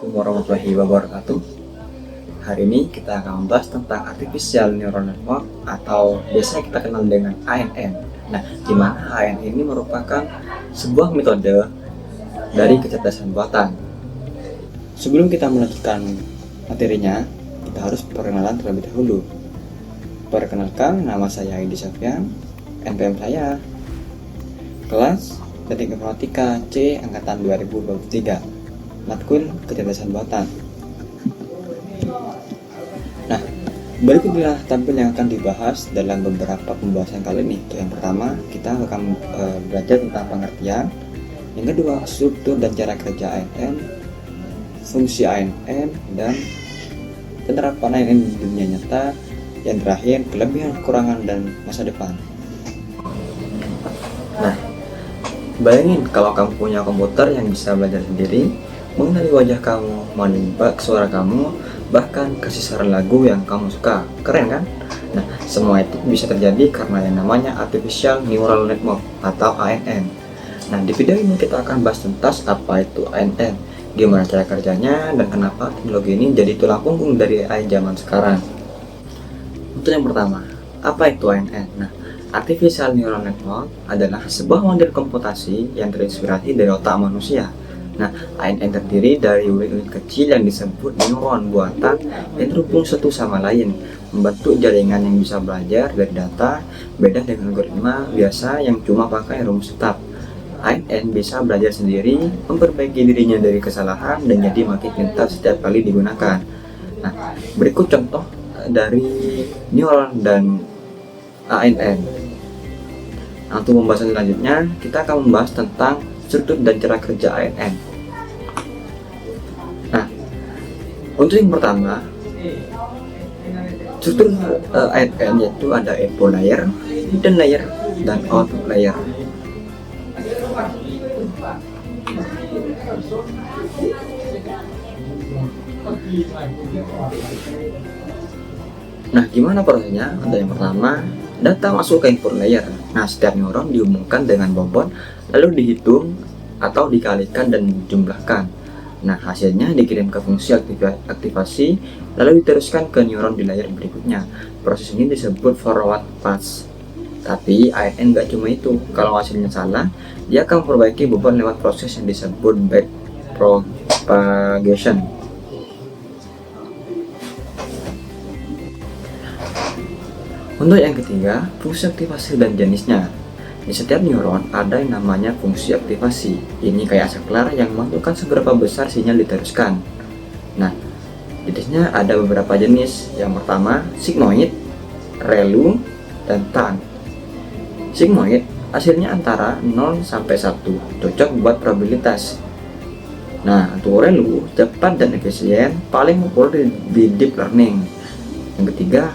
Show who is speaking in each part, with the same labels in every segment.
Speaker 1: Assalamualaikum warahmatullahi wabarakatuh. Hari ini kita akan membahas tentang Artificial Neural Network atau biasanya kita kenal dengan ANN. Nah, di mana ANN ini merupakan sebuah metode dari kecerdasan buatan. Sebelum kita melanjutkan materinya, kita harus perkenalan terlebih dahulu. Perkenalkan, nama saya Aidi Safyan, NPM saya kelas Teknik Informatika C angkatan 2023. Matkul kecerdasan buatan. Nah, berikutlah tampil yang akan dibahas dalam beberapa pembahasan kali ini. Yang pertama, kita akan belajar tentang pengertian. Yang kedua, struktur dan cara kerja ANN, fungsi ANN, dan penerapan ANN di dunia nyata. Yang terakhir, kelebihan, kekurangan, dan masa depan. Nah, bayangin kalau kamu punya komputer yang bisa belajar sendiri, mengenali wajah kamu, menebak suara kamu, bahkan kasih saran lagu yang kamu suka. Keren kan? Nah, semua itu bisa terjadi karena yang namanya Artificial Neural Network atau ANN. Nah, di video ini kita akan bahas tuntas apa itu ANN, gimana cara kerjanya, dan kenapa teknologi ini jadi tulang punggung dari AI zaman sekarang. Untuk yang pertama, apa itu ANN? Nah, Artificial Neural Network adalah sebuah model komputasi yang terinspirasi dari otak manusia. Nah, ANN terdiri dari unit-unit kecil yang disebut neuron buatan yang terhubung satu sama lain, membentuk jaringan yang bisa belajar dari data, beda dengan algoritma biasa yang cuma pakai rumus tetap. ANN bisa belajar sendiri, memperbaiki dirinya dari kesalahan, dan jadi makin pintar setiap kali digunakan. Nah, berikut contoh dari neuron dan ANN. Nah, untuk pembahasan selanjutnya, kita akan membahas tentang struktur dan cara kerja ANN. Nah, untuk yang pertama, struktur ANN yaitu ada input layer, hidden layer, dan output layer. Nah, gimana prosesnya? Untuk yang pertama, data masuk ke input layer. Nah, setiap neuron dihubungkan dengan bobot, lalu dihitung atau dikalikan dan dijumlahkan. Nah, hasilnya dikirim ke fungsi aktivasi, lalu diteruskan ke neuron di layer berikutnya. Proses ini disebut forward pass. Tapi ANN nggak cuma itu. Kalau hasilnya salah, dia akan memperbaiki bobot lewat proses yang disebut back propagation. Untuk yang ketiga, fungsi aktivasi dan jenisnya. Di setiap neuron ada yang namanya fungsi aktivasi. Ini kayak saklar yang menentukan seberapa besar sinyal diteruskan. Nah, jenisnya ada beberapa jenis. Yang pertama, sigmoid, relu, dan tan. Sigmoid hasilnya antara 0 sampai 1, cocok buat probabilitas. Nah, untuk relu, cepat dan efisien, paling populer di deep learning. Yang ketiga,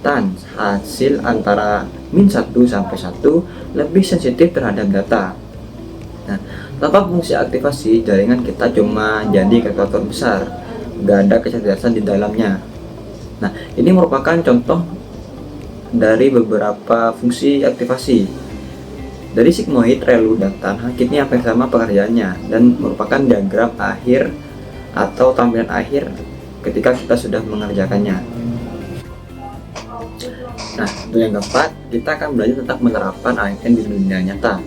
Speaker 1: tan, hasil antara -1 sampai 1, lebih sensitif terhadap data. Nah, tanpa fungsi aktivasi, jaringan kita cuma jadi kalkulator besar, nggak ada kecerdasan di dalamnya. Nah, ini merupakan contoh dari beberapa fungsi aktivasi. Dari sigmoid, relu, dan tan, hakikatnya hampir sama pekerjaannya dan merupakan diagram akhir atau tampilan akhir ketika kita sudah mengerjakannya. Nah, untuk yang keempat, kita akan belajar tentang penerapan ANN di dunia nyata.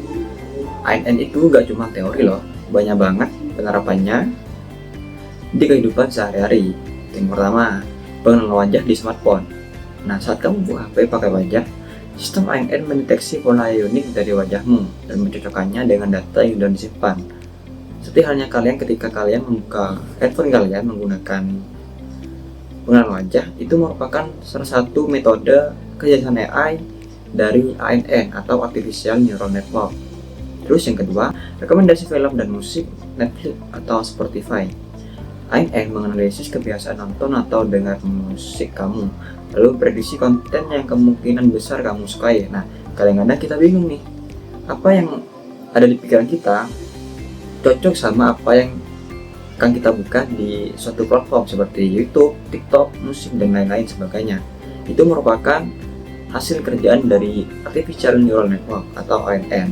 Speaker 1: ANN itu gak cuma teori loh, banyak banget penerapannya di kehidupan sehari-hari. Yang pertama, pengenalan wajah di smartphone. Nah, saat kamu buka HP pakai wajah, sistem ANN mendeteksi pola unik dari wajahmu dan mencocokkannya dengan data yang sudah disimpan. Seperti halnya kalian ketika kalian membuka handphone kalian menggunakan pengenalan wajah, itu merupakan salah satu metode kecerdasan AI dari ANN atau Artificial Neural Network. Terus yang kedua, rekomendasi film dan musik Netflix atau Spotify. ANN menganalisis kebiasaan nonton atau dengar musik kamu, lalu prediksi konten yang kemungkinan besar kamu sukai. Nah, kadang-kadang kita bingung nih, apa yang ada di pikiran kita cocok sama apa yang akan kita buka di suatu platform seperti YouTube, TikTok, musik, dan lain-lain sebagainya. Itu merupakan hasil kerjaan dari Artificial Neural Network atau ANN.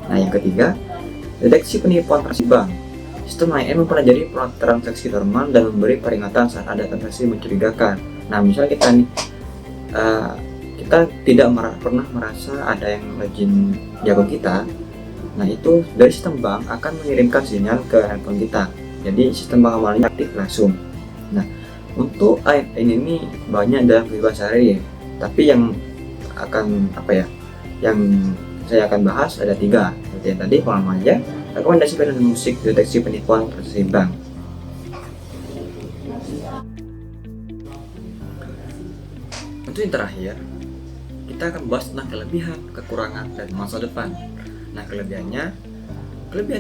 Speaker 1: Nah, yang ketiga, deteksi penipuan transaksi bank. Sistem AIN mempelajari transaksi normal dan memberi peringatan saat ada transaksi mencurigakan. Nah, misalnya kita nih, kita tidak pernah merasa ada yang rajin jago kita. Nah, itu dari sistem bank akan mengirimkan sinyal ke handphone kita. Jadi sistem bank amalnya aktif langsung. Nah, untuk AIN ini banyak dalam kehidupan sehari, tapi yang saya akan bahas ada 3. Seperti yang tadi, pengalaman aja, rekomendasi film musik, deteksi penipuan, transaksi bank. Untuk yang terakhir, kita akan bahas tentang kelebihan, kekurangan, dan masa depan. Nah, kelebihan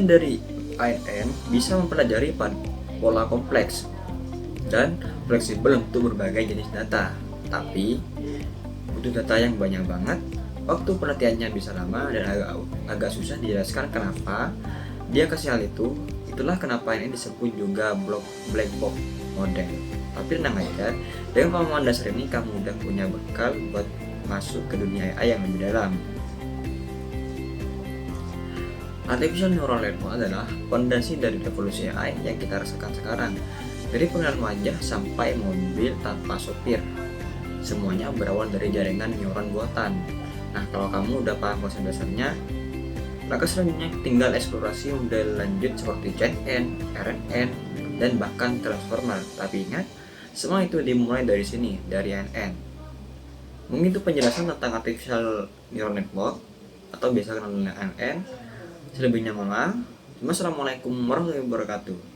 Speaker 1: dari AIN bisa mempelajari pola kompleks dan fleksibel untuk berbagai jenis data. Tapi butuh data yang banyak banget, waktu penelitiannya bisa lama dan agak susah dijelaskan kenapa dia kasih hal itu. Itulah kenapa ini disebut juga black box model. Tapi tenang aja, dengan pemahaman dasar ini kamu udah punya bekal buat masuk ke dunia AI yang lebih dalam. Artificial Neural Network adalah fondasi dari revolusi AI yang kita rasakan sekarang. Dari pengenalan wajah sampai mobil tanpa sopir, semuanya berawal dari jaringan neuron buatan. Nah, kalau kamu udah paham konsep dasarnya, maka selanjutnya tinggal eksplorasi model lanjut seperti CNN, RNN, dan bahkan transformer. Tapi ingat, semua itu dimulai dari sini, dari NN. Mungkin itu penjelasan tentang Artificial Neural Network, atau biasa kenal dengan NN. Selebihnya mohon maaf. Wassalamualaikum warahmatullahi wabarakatuh.